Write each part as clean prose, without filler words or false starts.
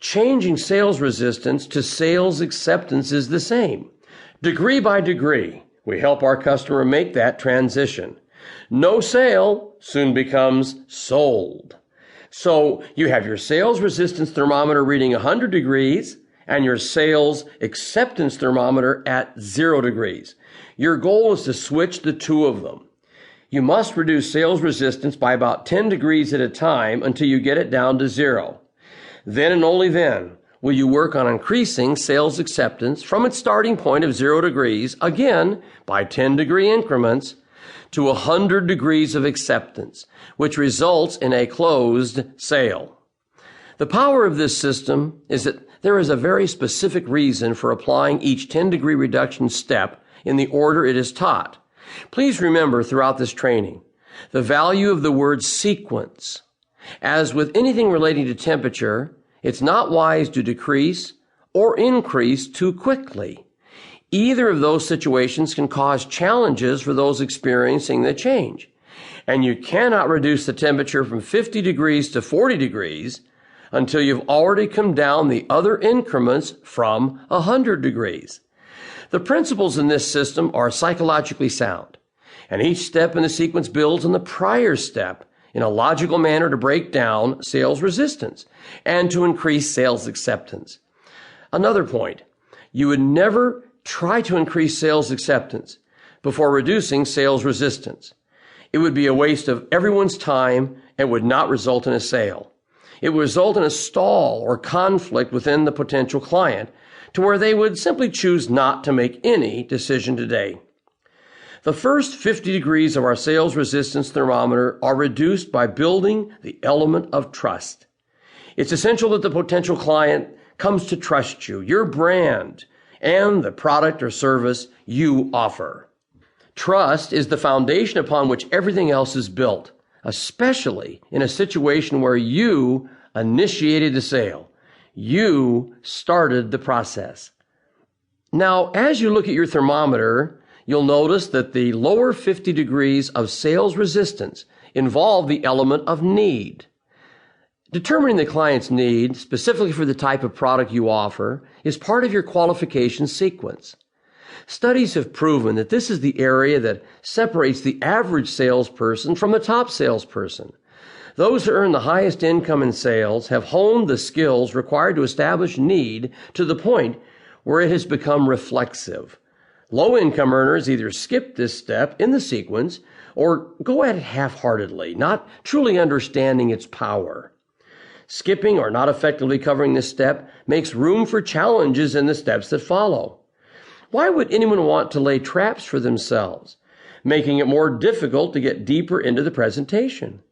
Changing sales resistance to sales acceptance is the same. Degree by degree, we help our customer make that transition. No sale soon becomes sold. So you have your sales resistance thermometer reading 100 degrees and your sales acceptance thermometer at 0 degrees. Your goal is to switch the two of them. You must reduce sales resistance by about 10 degrees at a time until you get it down to 0. Then and only then will you work on increasing sales acceptance from its starting point of 0 degrees, again by 10-degree increments, to 100 degrees of acceptance, which results in a closed sale. The power of this system is that there is a very specific reason for applying each 10-degree reduction step in the order it is taught. Please remember throughout this training the value of the word sequence. As with anything relating to temperature, it's not wise to decrease or increase too quickly. Either of those situations can cause challenges for those experiencing the change. And you cannot reduce the temperature from 50 degrees to 40 degrees until you've already come down the other increments from 100 degrees. The principles in this system are psychologically sound, and each step in the sequence builds on the prior step in a logical manner to break down sales resistance and to increase sales acceptance. Another point, you would never try to increase sales acceptance before reducing sales resistance. It would be a waste of everyone's time and would not result in a sale. It would result in a stall or conflict within the potential client to where they would simply choose not to make any decision today. The first 50 degrees of our sales resistance thermometer are reduced by building the element of trust. It's essential that the potential client comes to trust you, your brand, and the product or service you offer. Trust is the foundation upon which everything else is built, especially in a situation where you initiated the sale. You started the process. Now, as you look at your thermometer, you'll notice that the lower 50 degrees of sales resistance involve the element of need. Determining the client's need, specifically for the type of product you offer, is part of your qualification sequence. Studies have proven that this is the area that separates the average salesperson from the top salesperson. Those who earn the highest income in sales have honed the skills required to establish need to the point where it has become reflexive. Low-income earners either skip this step in the sequence or go at it half-heartedly, not truly understanding its power. Skipping or not effectively covering this step makes room for challenges in the steps that follow. Why would anyone want to lay traps for themselves, making it more difficult to get deeper into the presentation?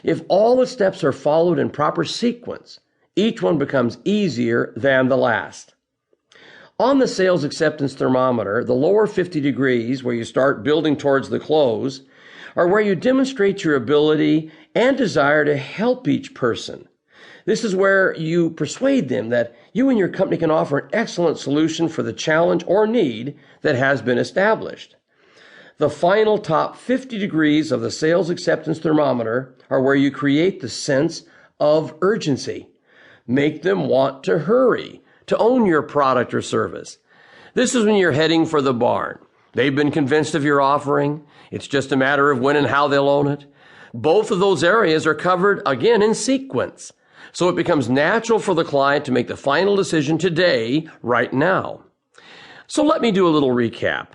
If all the steps are followed in proper sequence, each one becomes easier than the last. On the sales acceptance thermometer, the lower 50 degrees, where you start building towards the close, are where you demonstrate your ability and desire to help each person. This is where you persuade them that you and your company can offer an excellent solution for the challenge or need that has been established. The final top 50 degrees of the sales acceptance thermometer are where you create the sense of urgency. Make them want to hurry, to own your product or service. This is when you're heading for the barn. They've been convinced of your offering. It's just a matter of when and how they'll own it. Both of those areas are covered again in sequence. So it becomes natural for the client to make the final decision today, right now. So let me do a little recap.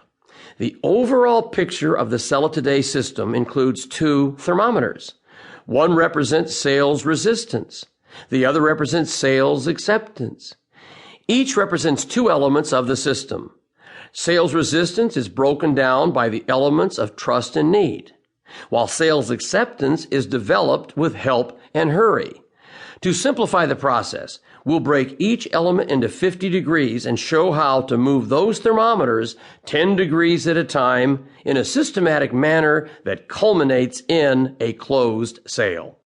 The overall picture of the Sell It Today system includes two thermometers. One represents sales resistance. The other represents sales acceptance. Each represents two elements of the system. Sales resistance is broken down by the elements of trust and need, while sales acceptance is developed with help and hurry. To simplify the process, we'll break each element into 50 degrees and show how to move those thermometers 10 degrees at a time in a systematic manner that culminates in a closed sale.